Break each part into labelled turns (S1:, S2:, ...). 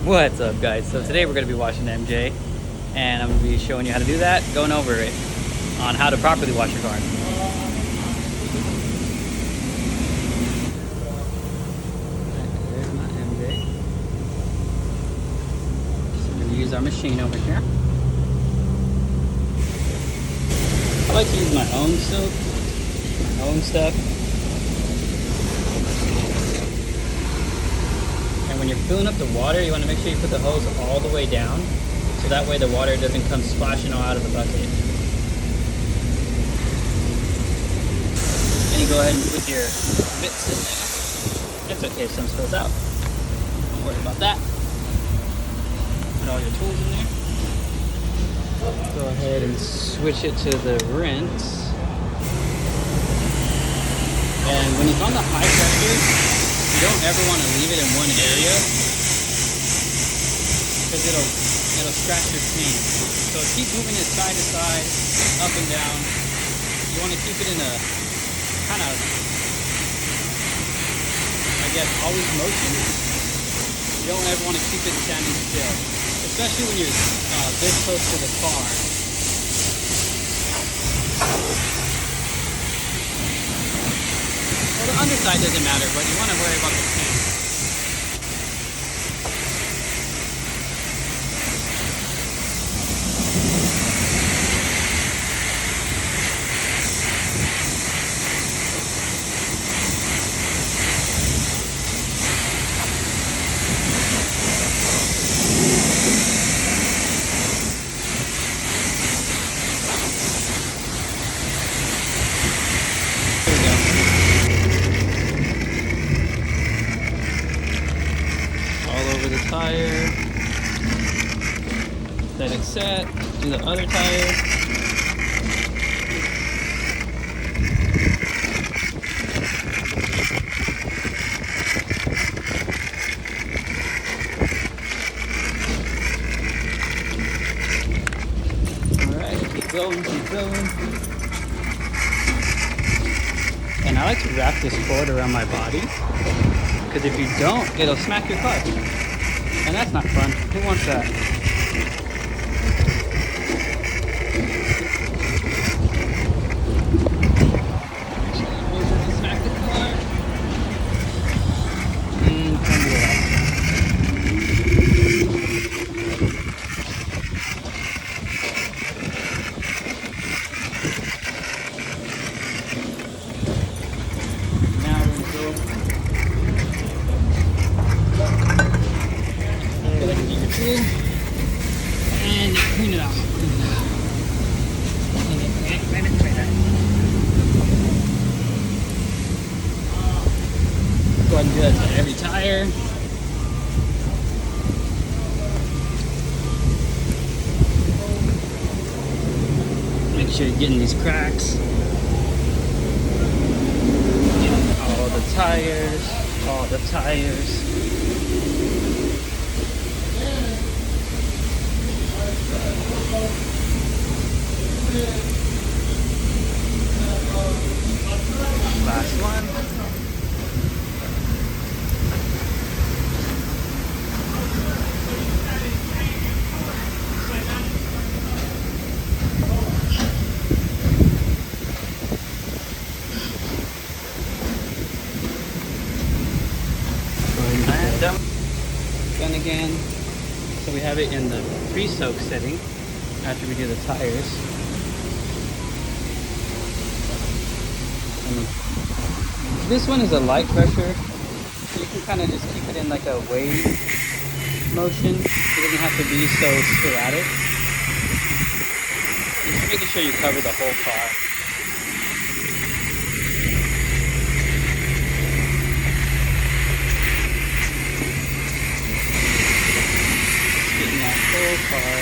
S1: What's up, guys? So today we're going to be washing the MJ, and I'm going to be showing you how to do that, going over it on how to properly wash your car. There's my MJ. So we're going to use our machine over here. I like to use my own soap, my own stuff. And when you're filling up the water, you want to make sure you put the hose all the way down, so that way the water doesn't come splashing all out of the bucket. And you go ahead and put your bits in there. It's okay if some spills out. Don't worry about that. Put all your tools in there. Go ahead and switch it to the rinse. And when it's on the high pressure, you don't ever want to leave it in one area because it'll scratch your paint. So keep moving it side to side, up and down. You want to keep it in a kind of, I guess, always motion. You don't ever want to keep it standing still, especially when you're this close to the car. Well, the underside doesn't matter, but you want to worry about the paint. The tire, let it set, do the other tire. Alright, keep going, keep going. And I like to wrap this cord around my body, because if you don't, it'll smack your clutch. And that's not fun. Who wants that? Smack the car. Turn it off. Now we're gonna go. And clean it out. Go ahead and do that to every tire. Make sure you're getting these cracks. All the tires, all the tires. Last one. And done again. So we have it in the pre-soak setting after we do the tires. This one is a light pressure, so you can kind of just keep it in like a wave motion. It doesn't have to be so sporadic. Just making sure you cover the whole car. Just getting that whole car.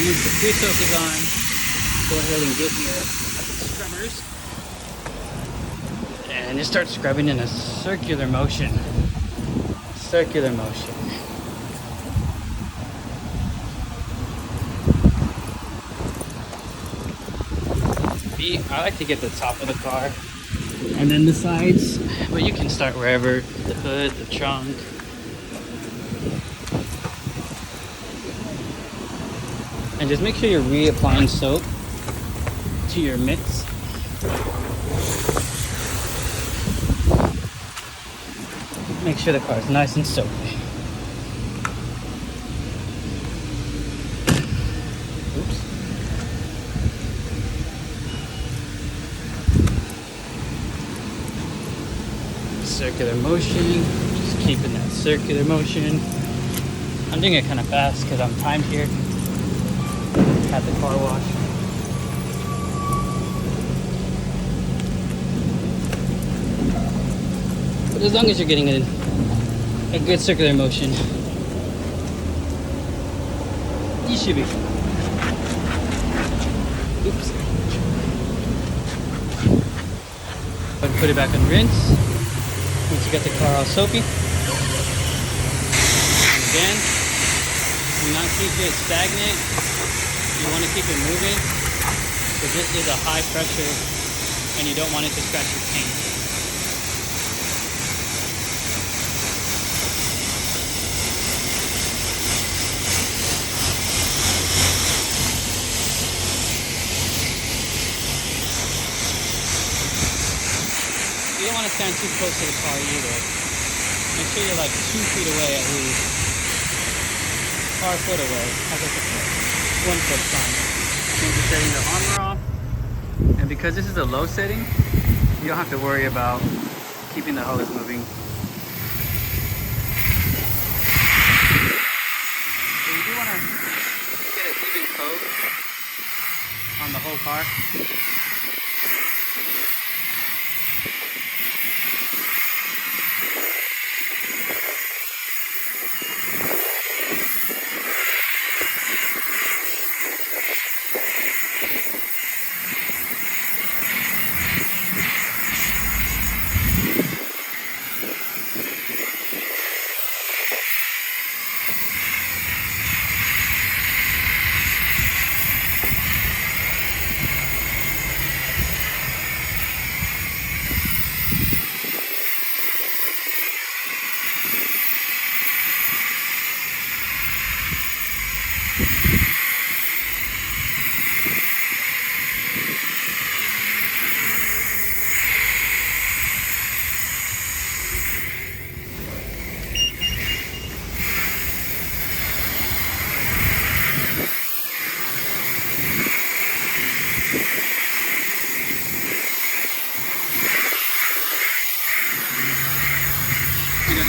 S1: Once the pre-soak is on, go ahead and get your scrubbers and just start scrubbing in a circular motion. Circular motion. me, I like to get the top of the car and then the sides, but you can start wherever, the hood, the trunk. And just make sure you're reapplying soap to your mix. Make sure the car is nice and soapy. Oops. Circular motion, just keeping that circular motion. I'm doing it kind of fast because I'm timed here at the car wash. But as long as you're getting a good circular motion, you should be fine. Oops. Go and put it back on rinse. Once you get the car all soapy. And again, do not keep it stagnant. You want to keep it moving. Because this is a high pressure and you don't want it to scratch your paint. You don't want to stand too close to the car either. Make sure you're like 2 feet away at least. Or a foot away. I guess a foot. 1 foot fine. Then you're setting the armor off. And because this is a low setting, you don't have to worry about keeping the hose moving. So you do want to get an even coat on the whole car.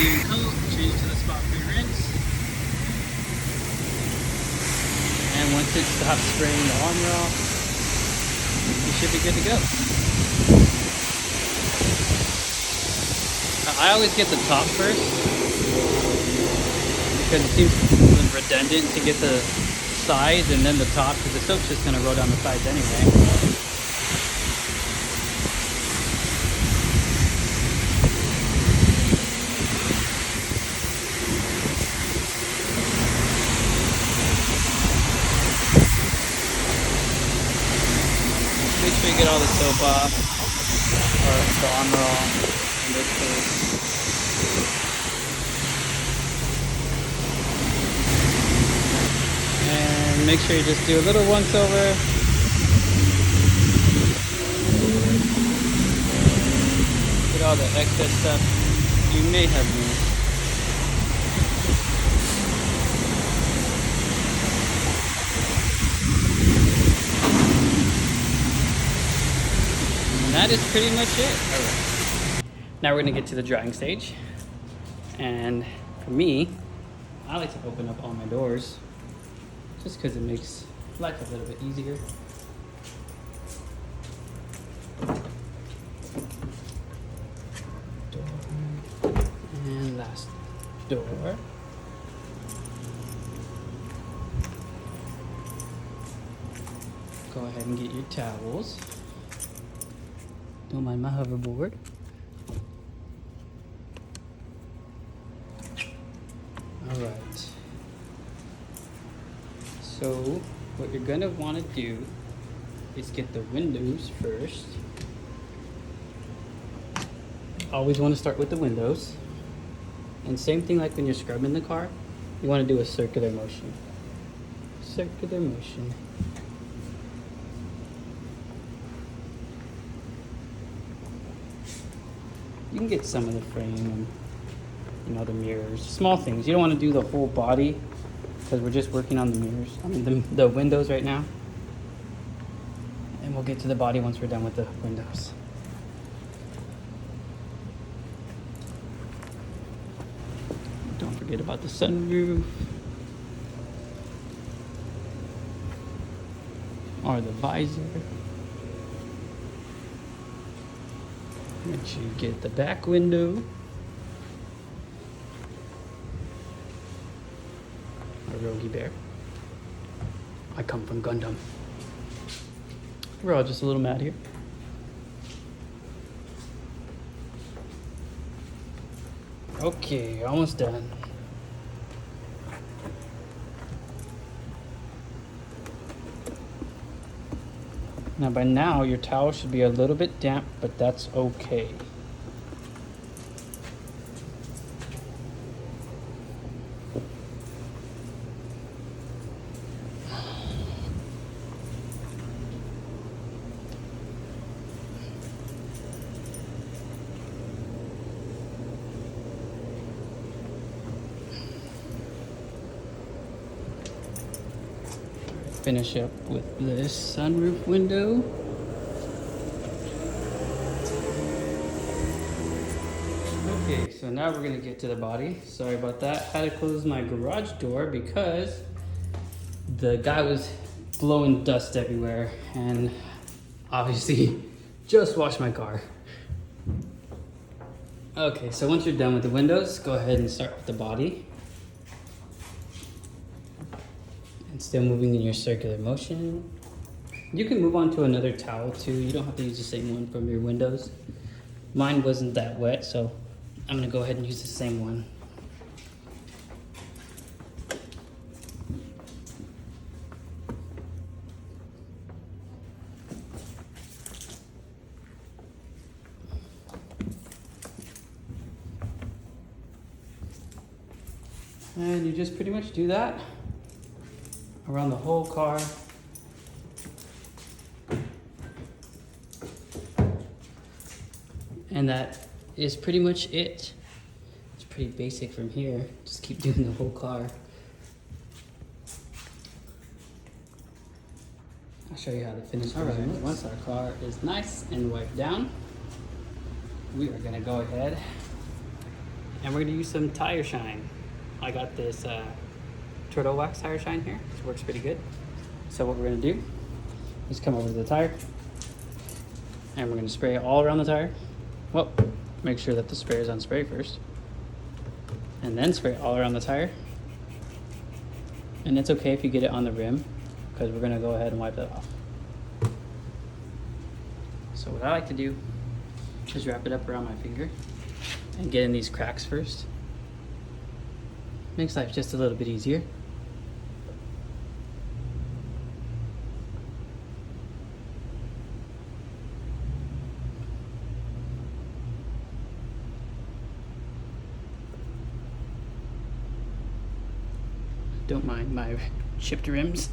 S1: Even coat, change to the spot free rinse. And once it stops spraying the armor off, you should be good to go. I always get the top first because it seems redundant to get the sides and then the top because the soap's just going to roll down the sides anyway. Make sure you get all the soap off, or the armor off in this case. And make sure you just do a little once over. Get all the excess stuff you may have missed. And that is pretty much it. All right. Now we're gonna get to the drying stage. And for me, I like to open up all my doors just because it makes life a little bit easier. Door. And last door. Go ahead and get your towels. Don't mind my hoverboard. All right. So what you're gonna want to do is get the windows first. Always want to start with the windows. And same thing like when you're scrubbing the car, you want to do a circular motion. Circular motion. You can get some of the frame and, you know, the mirrors, small things. You don't want to do the whole body because we're just working on the mirrors. I mean the windows right now. And we'll get to the body once we're done with the windows. Don't forget about the sunroof. Or the visor. Make sure you get the back window. Or Yogi Bear. I come from Gundam. We're all just a little mad here. Okay, almost done. Now by now your towel should be a little bit damp, but that's okay. Finish up with this sunroof window. Okay, so now we're gonna get to the body. Sorry about that. Had to close my garage door because the guy was blowing dust everywhere and obviously just washed my car. Okay, so once you're done with the windows, go ahead and start with the body. Still moving in your circular motion. You can move on to another towel too. You don't have to use the same one from your windows. Mine wasn't that wet, so I'm gonna go ahead and use the same one. And you just pretty much do that around the whole car. And that is pretty much it. It's pretty basic from here. Just keep doing the whole car. I'll show you how to finish. All right, once our car is nice and wiped down, we are gonna go ahead and we're gonna use some tire shine. I got this Turtle Wax tire shine here. It works pretty good. So what we're gonna do is come over to the tire and we're gonna spray it all around the tire. Well, make sure that the sprayer is on spray first and then spray it all around the tire. And it's okay if you get it on the rim because we're gonna go ahead and wipe that off. So what I like to do is wrap it up around my finger and get in these cracks first. Makes life just a little bit easier. Don't mind my chipped rims.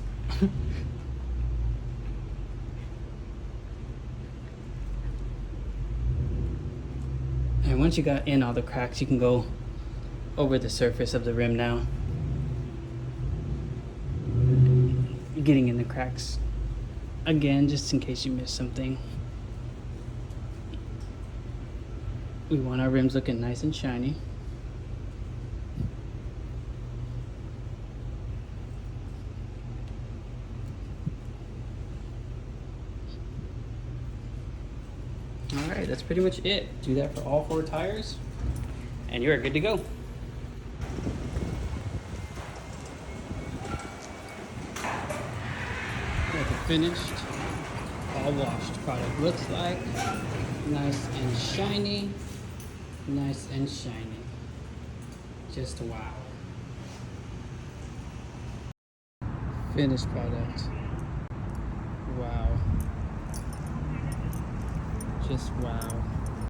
S1: And once you got in all the cracks, you can go over the surface of the rim now. Getting in the cracks again, just in case you missed something. We want our rims looking nice and shiny. Alright, that's pretty much it. Do that for all 4 tires and you are good to go. Finished, all washed product looks like. Nice and shiny, nice and shiny. Just wow. Finished product. Wow. Just wow.